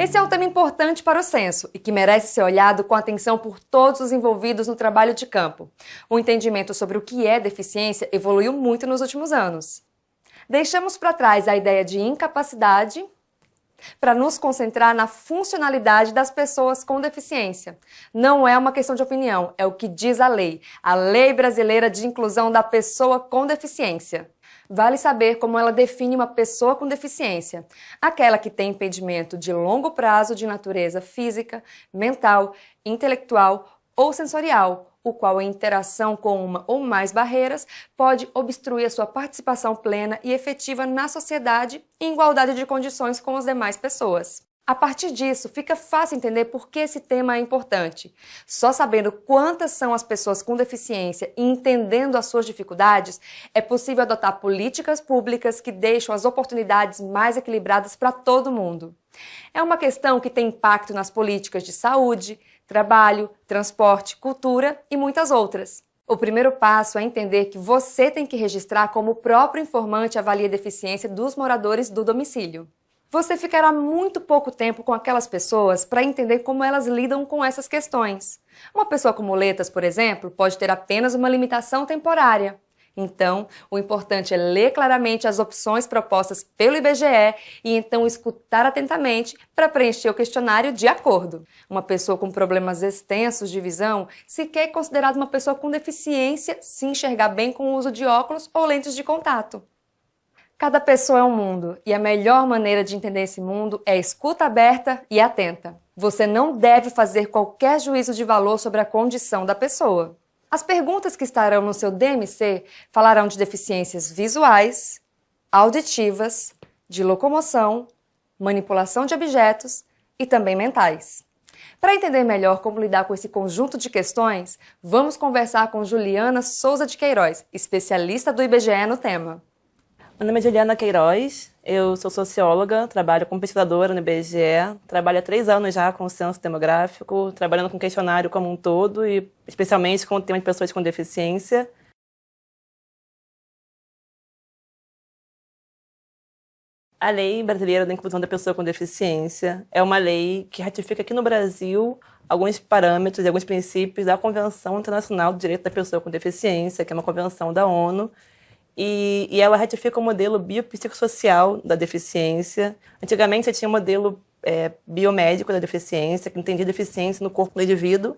Esse é um tema importante para o censo e que merece ser olhado com atenção por todos os envolvidos no trabalho de campo. O entendimento sobre o que é deficiência evoluiu muito nos últimos anos. Deixamos para trás a ideia de incapacidade para nos concentrar na funcionalidade das pessoas com deficiência. Não é uma questão de opinião, é o que diz a Lei Brasileira de Inclusão da Pessoa com Deficiência. Vale saber como ela define uma pessoa com deficiência: aquela que tem impedimento de longo prazo de natureza física, mental, intelectual ou sensorial, o qual, em interação com uma ou mais barreiras, pode obstruir a sua participação plena e efetiva na sociedade em igualdade de condições com as demais pessoas. A partir disso, fica fácil entender por que esse tema é importante. Só sabendo quantas são as pessoas com deficiência e entendendo as suas dificuldades, é possível adotar políticas públicas que deixam as oportunidades mais equilibradas para todo mundo. É uma questão que tem impacto nas políticas de saúde, trabalho, transporte, cultura e muitas outras. O primeiro passo é entender que você tem que registrar como o próprio informante avalia a deficiência dos moradores do domicílio. Você ficará muito pouco tempo com aquelas pessoas para entender como elas lidam com essas questões. Uma pessoa com muletas, por exemplo, pode ter apenas uma limitação temporária. Então, o importante é ler claramente as opções propostas pelo IBGE e então escutar atentamente para preencher o questionário de acordo. Uma pessoa com problemas extensos de visão sequer é considerada uma pessoa com deficiência se enxergar bem com o uso de óculos ou lentes de contato. Cada pessoa é um mundo e a melhor maneira de entender esse mundo é escuta aberta e atenta. Você não deve fazer qualquer juízo de valor sobre a condição da pessoa. As perguntas que estarão no seu DMC falarão de deficiências visuais, auditivas, de locomoção, manipulação de objetos e também mentais. Para entender melhor como lidar com esse conjunto de questões, vamos conversar com Juliana Souza de Queiroz, especialista do IBGE no tema. Meu nome é Juliana Queiroz, eu sou socióloga, trabalho como pesquisadora no IBGE, trabalho há 3 anos já com o censo demográfico, trabalhando com questionário como um todo e especialmente com o tema de pessoas com deficiência. A Lei Brasileira da Inclusão da Pessoa com Deficiência é uma lei que ratifica aqui no Brasil alguns parâmetros e alguns princípios da Convenção Internacional do Direito da Pessoa com Deficiência, que é uma convenção da ONU, e ela ratifica o modelo biopsicossocial da deficiência. Antigamente, você tinha um modelo biomédico da deficiência, que entendia deficiência no corpo do indivíduo.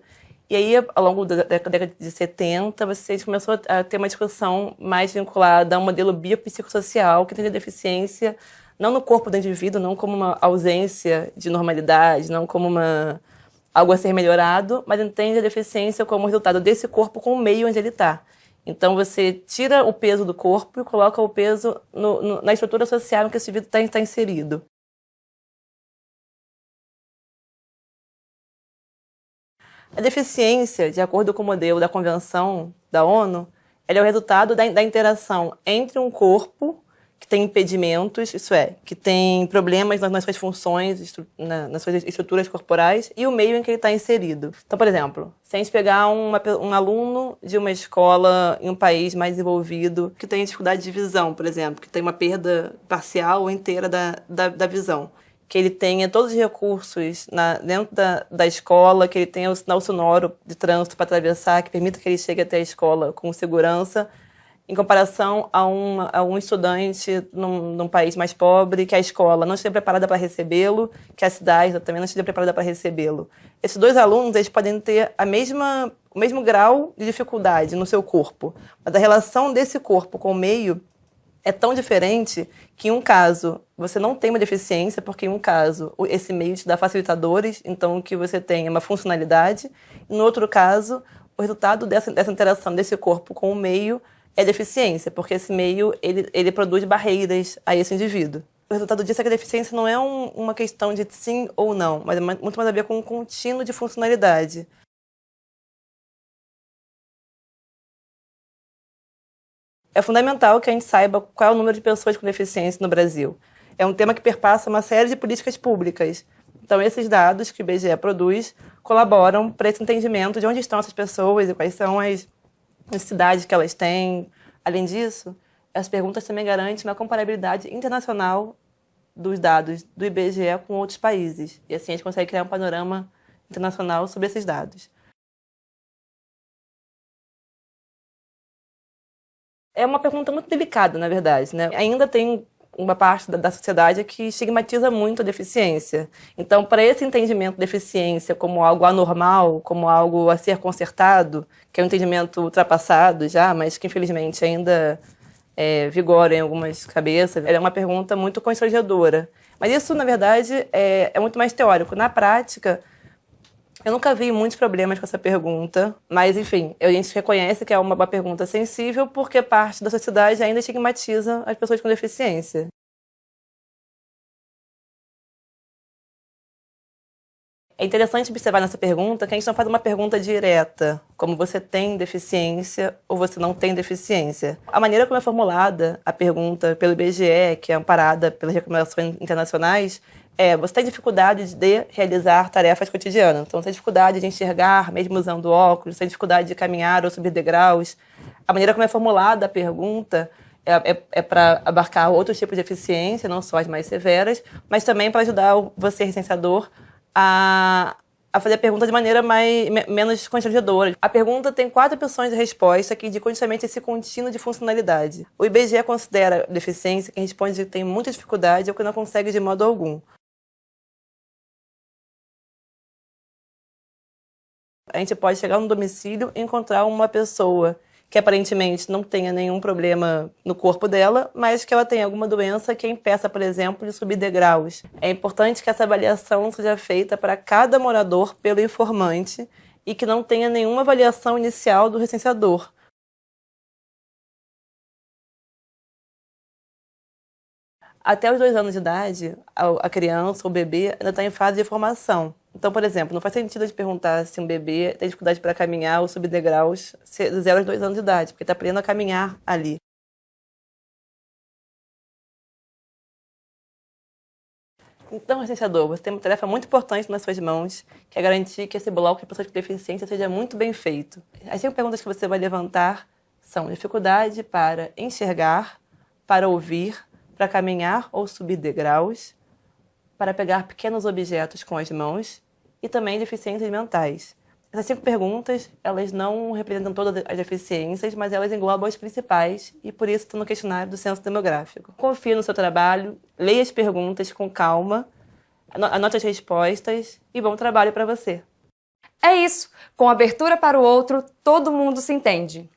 E aí, ao longo da década de 70, você começou a ter uma discussão mais vinculada a um modelo biopsicossocial, que entendia deficiência não no corpo do indivíduo, não como uma ausência de normalidade, não como algo a ser melhorado, mas entende a deficiência como resultado desse corpo com o meio onde ele está. Então, você tira o peso do corpo e coloca o peso na estrutura social em que esse indivíduo está inserido. A deficiência, de acordo com o modelo da Convenção da ONU, ela é o resultado da interação entre um corpo que tem impedimentos, isso é, que tem problemas nas suas funções, nas suas estruturas corporais, e o meio em que ele está inserido. Então, por exemplo, se a gente pegar um aluno de uma escola em um país mais desenvolvido que tem dificuldade de visão, por exemplo, que tem uma perda parcial ou inteira da visão, que ele tenha todos os recursos dentro da escola, que ele tenha o sinal sonoro de trânsito para atravessar, que permita que ele chegue até a escola com segurança, em comparação a um estudante num país mais pobre, que a escola não esteja preparada para recebê-lo, que a cidade também não esteja preparada para recebê-lo. Esses 2 alunos, eles podem ter o mesmo grau de dificuldade no seu corpo, mas a relação desse corpo com o meio é tão diferente que, em um caso, você não tem uma deficiência, porque, em um caso, esse meio te dá facilitadores, então que você tenha uma funcionalidade, e, no outro caso, o resultado dessa interação desse corpo com o meio é deficiência, porque esse meio ele produz barreiras a esse indivíduo. O resultado disso é que a deficiência não é uma questão de sim ou não, mas é muito mais a ver com um contínuo de funcionalidade. É fundamental que a gente saiba qual é o número de pessoas com deficiência no Brasil. É um tema que perpassa uma série de políticas públicas. Então, esses dados que o IBGE produz colaboram para esse entendimento de onde estão essas pessoas e quais são as necessidades que elas têm. Além disso, as perguntas também garantem uma comparabilidade internacional dos dados do IBGE com outros países. E assim a gente consegue criar um panorama internacional sobre esses dados. É uma pergunta muito delicada, na verdade, né? Ainda tem uma parte da sociedade que estigmatiza muito a deficiência. Então, para esse entendimento de deficiência como algo anormal, como algo a ser consertado, que é um entendimento ultrapassado já, mas que infelizmente ainda vigora em algumas cabeças, é uma pergunta muito constrangedora. Mas isso, na verdade, é muito mais teórico. Na prática, eu nunca vi muitos problemas com essa pergunta, mas, enfim, a gente reconhece que é uma pergunta sensível porque parte da sociedade ainda estigmatiza as pessoas com deficiência. É interessante observar nessa pergunta que a gente não faz uma pergunta direta, como você tem deficiência ou você não tem deficiência. A maneira como é formulada a pergunta pelo IBGE, que é amparada pelas recomendações internacionais, você tem dificuldade de realizar tarefas cotidianas. Então, você tem dificuldade de enxergar, mesmo usando óculos, você tem dificuldade de caminhar ou subir degraus. A maneira como é formulada a pergunta é para abarcar outros tipos de deficiência, não só as mais severas, mas também para ajudar você, recenseador, a fazer a pergunta de maneira menos constrangedora. A pergunta tem 4 opções de resposta que indicam justamente esse contínuo de funcionalidade. O IBGE considera deficiência quem responde que tem muita dificuldade ou que não consegue de modo algum. A gente pode chegar no domicílio e encontrar uma pessoa que aparentemente não tenha nenhum problema no corpo dela, mas que ela tenha alguma doença que impeça, por exemplo, de subir degraus. É importante que essa avaliação seja feita para cada morador pelo informante e que não tenha nenhuma avaliação inicial do recenseador. Até os 2 anos de idade, a criança ou o bebê ainda está em fase de formação. Então, por exemplo, não faz sentido a gente perguntar se um bebê tem dificuldade para caminhar ou subir degraus de 0 aos 2 anos de idade, porque está aprendendo a caminhar ali. Então, recenseador, você tem uma tarefa muito importante nas suas mãos, que é garantir que esse bloco de pessoas com deficiência seja muito bem feito. As 5 perguntas que você vai levantar são dificuldade para enxergar, para ouvir, para caminhar ou subir degraus, para pegar pequenos objetos com as mãos e também deficiências mentais. Essas 5 perguntas, elas não representam todas as deficiências, mas elas englobam as principais e por isso estão no questionário do Censo Demográfico. Confie no seu trabalho, leia as perguntas com calma, anote as respostas e bom trabalho para você. É isso! Com abertura para o outro, todo mundo se entende.